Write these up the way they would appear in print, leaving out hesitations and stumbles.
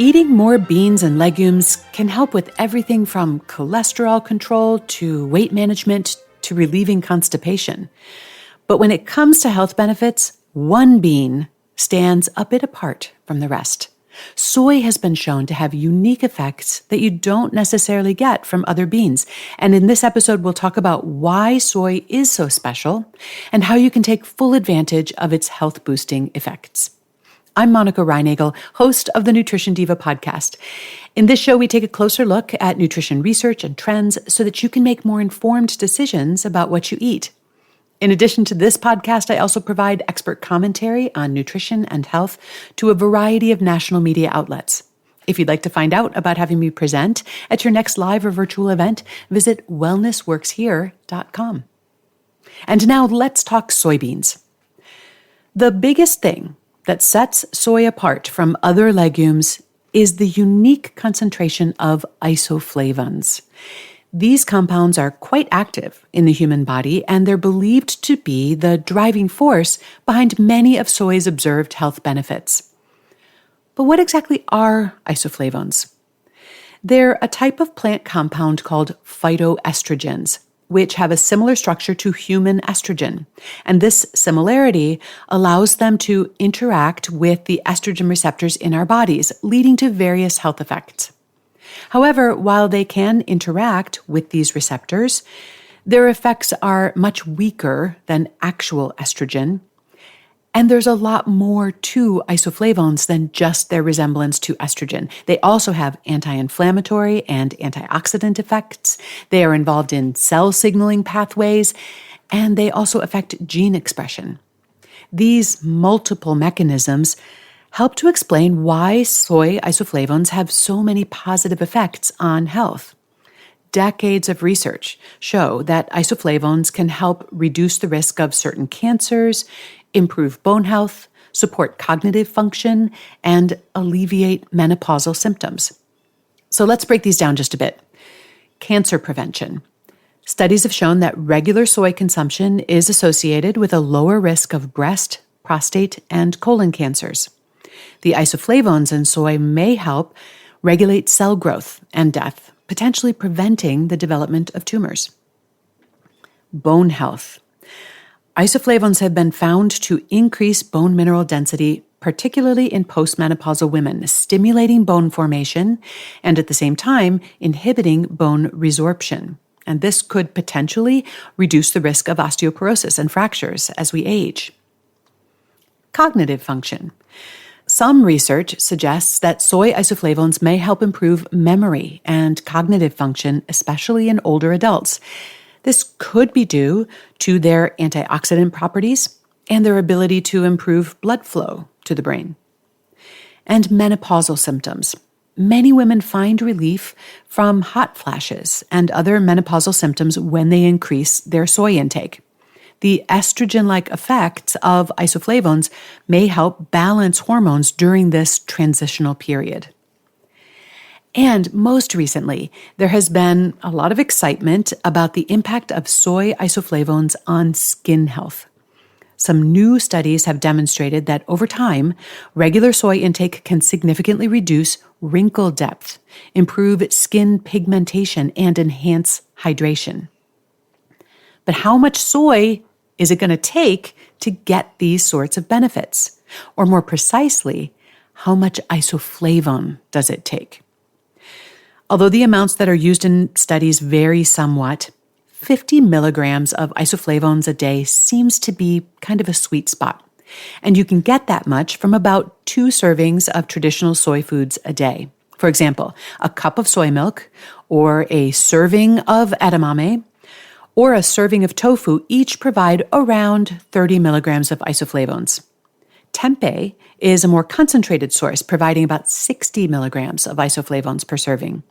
Eating more beans and legumes can help with everything from cholesterol control to weight management to relieving constipation. But when it comes to health benefits, one bean stands a bit apart from the rest. Soy has been shown to have unique effects that you don't necessarily get from other beans. And in this episode, we'll talk about why soy is so special and how you can take full advantage of its health-boosting effects. I'm Monica Reinagel, host of the Nutrition Diva podcast. In this show, we take a closer look at nutrition research and trends so that you can make more informed decisions about what you eat. In addition to this podcast, I also provide expert commentary on nutrition and health to a variety of national media outlets. If you'd like to find out about having me present at your next live or virtual event, visit wellnessworkshere.com. And now let's talk soybeans. The biggest thing that sets soy apart from other legumes is the unique concentration of isoflavones. These compounds are quite active in the human body, and they're believed to be the driving force behind many of soy's observed health benefits. But what exactly are isoflavones? They're a type of plant compound called phytoestrogens, which have a similar structure to human estrogen. And this similarity allows them to interact with the estrogen receptors in our bodies, leading to various health effects. However, while they can interact with these receptors, their effects are much weaker than actual estrogen. And there's a lot more to isoflavones than just their resemblance to estrogen. They also have anti-inflammatory and antioxidant effects. They are involved in cell signaling pathways, and they also affect gene expression. These multiple mechanisms help to explain why soy isoflavones have so many positive effects on health. Decades of research show that isoflavones can help reduce the risk of certain cancers, improve bone health, support cognitive function, and alleviate menopausal symptoms. So let's break these down just a bit. Cancer prevention. Studies have shown that regular soy consumption is associated with a lower risk of breast, prostate, and colon cancers. The isoflavones in soy may help regulate cell growth and death, potentially preventing the development of tumors. Bone health. Isoflavones have been found to increase bone mineral density, particularly in postmenopausal women, stimulating bone formation and at the same time inhibiting bone resorption. And this could potentially reduce the risk of osteoporosis and fractures as we age. Cognitive function. Some research suggests that soy isoflavones may help improve memory and cognitive function, especially in older adults. This could be due to their antioxidant properties and their ability to improve blood flow to the brain. And menopausal symptoms. Many women find relief from hot flashes and other menopausal symptoms when they increase their soy intake. The estrogen-like effects of isoflavones may help balance hormones during this transitional period. And most recently, there has been a lot of excitement about the impact of soy isoflavones on skin health. Some new studies have demonstrated that over time, regular soy intake can significantly reduce wrinkle depth, improve skin pigmentation, and enhance hydration. But how much soy is it going to take to get these sorts of benefits? Or more precisely, how much isoflavone does it take? Although the amounts that are used in studies vary somewhat, 50 milligrams of isoflavones a day seems to be kind of a sweet spot. And you can get that much from about 2 servings of traditional soy foods a day. For example, a cup of soy milk, or a serving of edamame, or a serving of tofu each provide around 30 milligrams of isoflavones. Tempeh is a more concentrated source, providing about 60 milligrams of isoflavones per serving.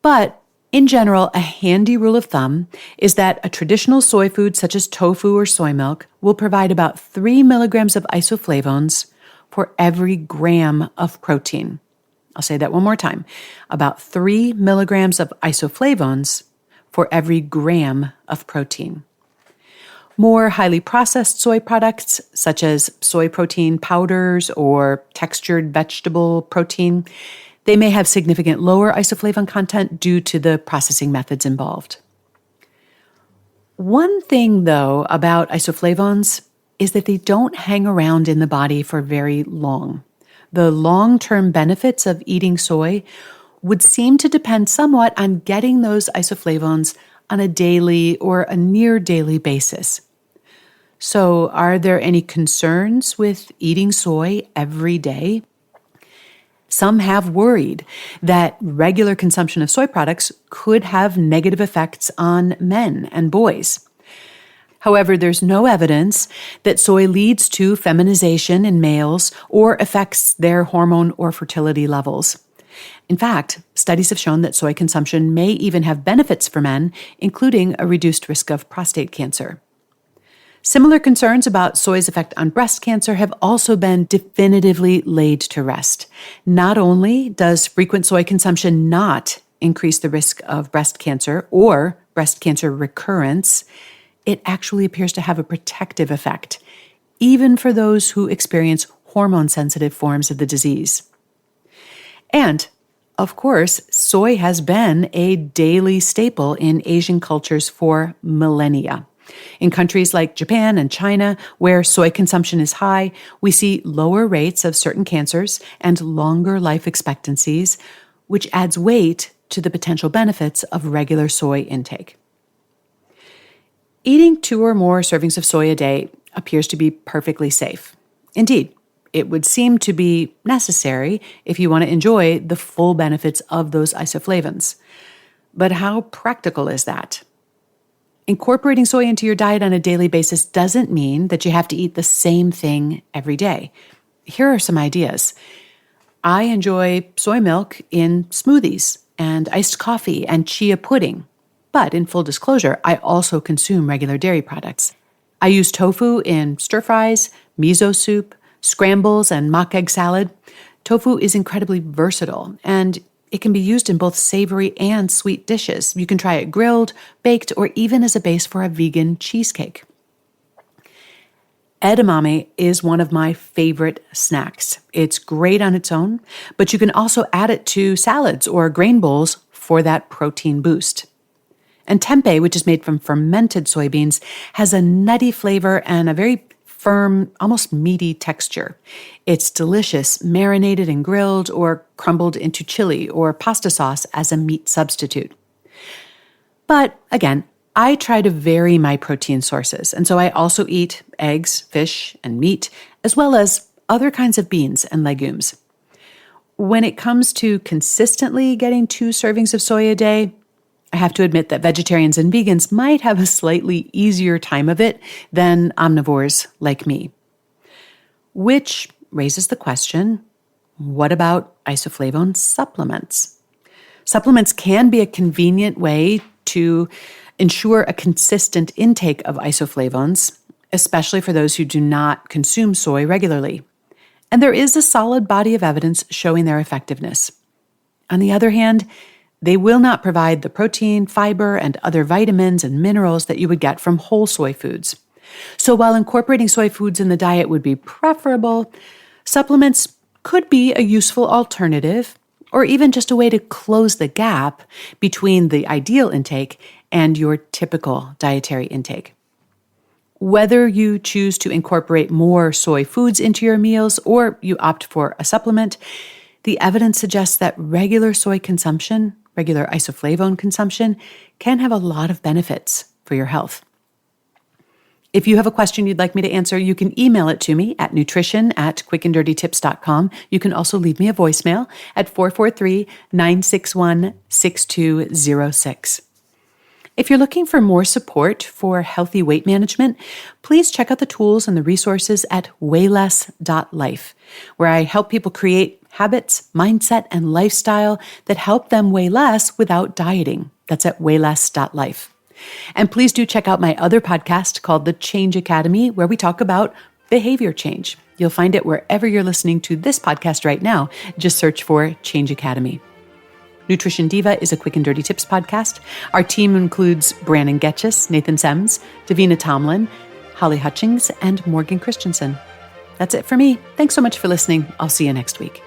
But in general, a handy rule of thumb is that a traditional soy food such as tofu or soy milk will provide about 3 milligrams of isoflavones for every gram of protein. I'll say that one more time. About 3 milligrams of isoflavones for every gram of protein. More highly processed soy products, such as soy protein powders or textured vegetable protein, they may have significant lower isoflavone content due to the processing methods involved. One thing, though, about isoflavones is that they don't hang around in the body for very long. The long-term benefits of eating soy would seem to depend somewhat on getting those isoflavones on a daily or a near daily basis. So, are there any concerns with eating soy every day? Some have worried that regular consumption of soy products could have negative effects on men and boys. However, there's no evidence that soy leads to feminization in males or affects their hormone or fertility levels. In fact, studies have shown that soy consumption may even have benefits for men, including a reduced risk of prostate cancer. Similar concerns about soy's effect on breast cancer have also been definitively laid to rest. Not only does frequent soy consumption not increase the risk of breast cancer or breast cancer recurrence, it actually appears to have a protective effect, even for those who experience hormone-sensitive forms of the disease. And, of course, soy has been a daily staple in Asian cultures for millennia. In countries like Japan and China, where soy consumption is high, we see lower rates of certain cancers and longer life expectancies, which adds weight to the potential benefits of regular soy intake. Eating 2 or more servings of soy a day appears to be perfectly safe. Indeed, it would seem to be necessary if you want to enjoy the full benefits of those isoflavones. But how practical is that? Incorporating soy into your diet on a daily basis doesn't mean that you have to eat the same thing every day. Here are some ideas. I enjoy soy milk in smoothies and iced coffee and chia pudding. But in full disclosure, I also consume regular dairy products. I use tofu in stir fries, miso soup, scrambles, and mock egg salad. Tofu is incredibly versatile, and it can be used in both savory and sweet dishes. You can try it grilled, baked, or even as a base for a vegan cheesecake. Edamame is one of my favorite snacks. It's great on its own, but you can also add it to salads or grain bowls for that protein boost. And tempeh, which is made from fermented soybeans, has a nutty flavor and a very firm, almost meaty texture. It's delicious, marinated and grilled or crumbled into chili or pasta sauce as a meat substitute. But again, I try to vary my protein sources, and so I also eat eggs, fish, and meat, as well as other kinds of beans and legumes. When it comes to consistently getting 2 servings of soy a day, I have to admit that vegetarians and vegans might have a slightly easier time of it than omnivores like me. Which raises the question, what about isoflavone supplements? Supplements can be a convenient way to ensure a consistent intake of isoflavones, especially for those who do not consume soy regularly. And there is a solid body of evidence showing their effectiveness. On the other hand, they will not provide the protein, fiber, and other vitamins and minerals that you would get from whole soy foods. So while incorporating soy foods in the diet would be preferable, supplements could be a useful alternative, or even just a way to close the gap between the ideal intake and your typical dietary intake. Whether you choose to incorporate more soy foods into your meals or you opt for a supplement, the evidence suggests that regular soy consumption, regular isoflavone consumption, can have a lot of benefits for your health. If you have a question you'd like me to answer, you can email it to me at nutrition@quickanddirtytips.com. You can also leave me a voicemail at 443-961-6206. If you're looking for more support for healthy weight management, please check out the tools and the resources at wayless.life, where I help people create habits, mindset, and lifestyle that help them weigh less without dieting. That's at wayless.life. And please do check out my other podcast called The Change Academy, where we talk about behavior change. You'll find it wherever you're listening to this podcast right now. Just search for Change Academy. Nutrition Diva is a quick and dirty tips podcast. Our team includes Brandon Getchis, Nathan Sems, Davina Tomlin, Holly Hutchings, and Morgan Christensen. That's it for me. Thanks so much for listening. I'll see you next week.